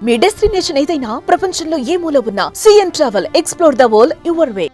మీ destination ఏదైనా ప్రపంచంలో ఏ మూల ఉన్నా CN travel explore the world your way.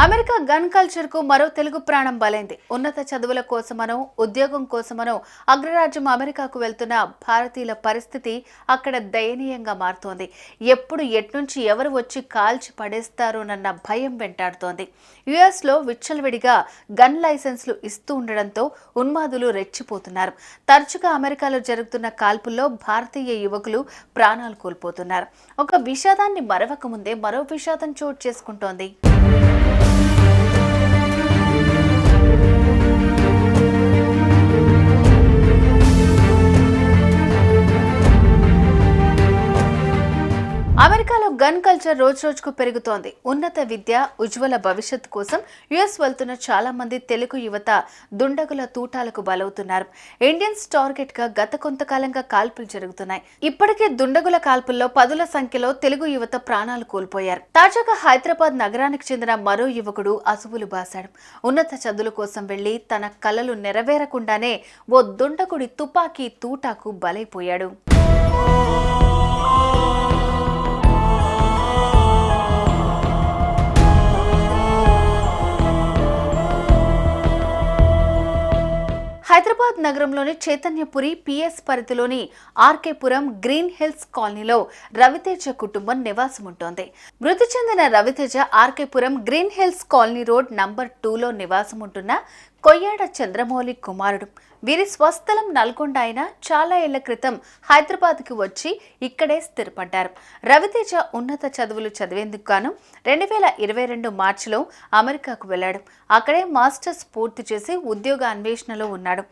America gun culture కు మరో తెలుగు ప్రాణం బలైంది. ఉన్నత చదువుల కోసమనో ఉద్యోగం కోసమనో అగ్రరాజ్యం అమెరికాకు వెళ్తున్న భారతీయుల పరిస్థితి అక్కడ దయనీయంగా మారుతోంది. ఎప్పుడు ఎట్నుంచి ఎవరు వచ్చి కాల్చి పడేస్తారోనన్న భయం వెంటాడుతోంది. యుఎస్ లో విచ్చలవిడిగా గన్ లైసెన్స్లు ఇస్తూ ఉండడంతో ఉన్మాదులు రెచ్చిపోతున్నారు. తరచుగా అమెరికాలో జరుగుతున్న కాల్పుల్లో భారతీయ యువకులు ప్రాణాలు కోల్పోతున్నారు. ఒక విషాదాన్ని మరవక ముందే మరో విషాదం చోటు చేసుకుంటోంది. అమెరికాలో గన్ కల్చర్ రోజుకు పెరుగుతోంది. ఉన్నత విద్య, ఉజ్వల భవిష్యత్తు కోసం యుఎస్ వెళ్తున్న చాలా మంది తెలుగు యువత దుండగుల తూటాలకు బలవుతున్నారు. ఇండియన్స్ టార్గెట్ గా గత కొంతకాలంగా కాల్పులు జరుగుతున్నాయి. ఇప్పటికే దుండగుల కాల్పుల్లో పదుల సంఖ్యలో తెలుగు యువత ప్రాణాలు కోల్పోయారు. తాజాగా హైదరాబాద్ నగరానికి చెందిన మరో యువకుడు అసువులు బాశాడు. ఉన్నత చదువుల కోసం వెళ్లి తన కలలు నెరవేరకుండానే ఓ దుండగుడి తుపాకీ తూటాకు బలైపోయాడు. హైదరాబాద్ నగరంలోని చైతన్యపురి పిఎస్ పరిధిలోని ఆర్కేపురం గ్రీన్ హిల్స్ కాలనీలో రవితేజ కుటుంబం నివాసం ఉంటోంది. మృతి చెందిన Raviteja RK Puram green hills colony road number 2లో నివాసం ఉంటున్న కొయ్యాడ చంద్రమౌళి కుమారుడు. వీరి స్వస్థలం నల్గొండ అయినా చాలా ఏళ్ల క్రితం హైదరాబాద్కి వచ్చి ఇక్కడే స్థిరపడ్డారు. రవితేజ ఉన్నత చదువులు చదివేందుకు గాను 2022 మార్చిలో అమెరికాకు వెళ్లాడు. అక్కడే మాస్టర్స్ పూర్తి చేసి ఉద్యోగ అన్వేషణలో ఉన్నాడు.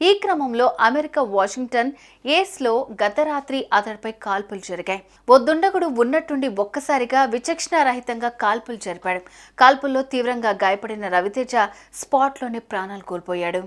ఈ క్రమంలో అమెరికా వాషింగ్టన్ ఏస్లో గత రాత్రి అతడిపై కాల్పులు జరిగాయి. ఓ దుండగుడు ఉన్నట్టుండి ఒక్కసారిగా విచక్షణారహితంగా కాల్పులు జరిపాడు. కాల్పుల్లో తీవ్రంగా గాయపడిన రవితేజ స్పాట్లోనే ప్రాణాలు కోల్పోయాడు.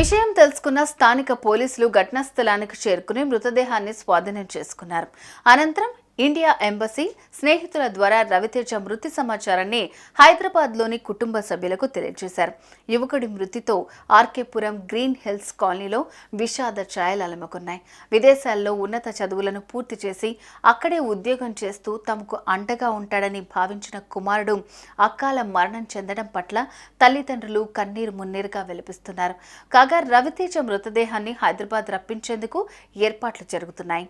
విషయం తెలుసుకున్న స్థానిక పోలీసులు ఘటనా స్థలానికి చేరుకుని మృతదేహాన్ని స్వాధీనం చేసుకున్నారు. అనంతరం ఇండియా ఎంబసీ స్నేహితుల ద్వారా రవితేజ మృతి సమాచారాన్ని హైదరాబాద్లోని కుటుంబ సభ్యులకు తెలియజేశారు. యువకుడి మృతితో ఆర్కేపురం గ్రీన్ హిల్స్ కాలనీలో విషాద ఛాయలు అలముకున్నాయి. విదేశాల్లో ఉన్నత చదువులను పూర్తి చేసి అక్కడే ఉద్యోగం చేస్తూ తమకు అండగా ఉంటాడని భావించిన కుమారుడు అకాల మరణం చెందడం పట్ల తల్లిదండ్రులు కన్నీరు మున్నీరుగా వెలిపిస్తున్నారు. కాగా రవితేజ మృతదేహాన్ని హైదరాబాద్ రప్పించేందుకు ఏర్పాట్లు జరుగుతున్నాయి.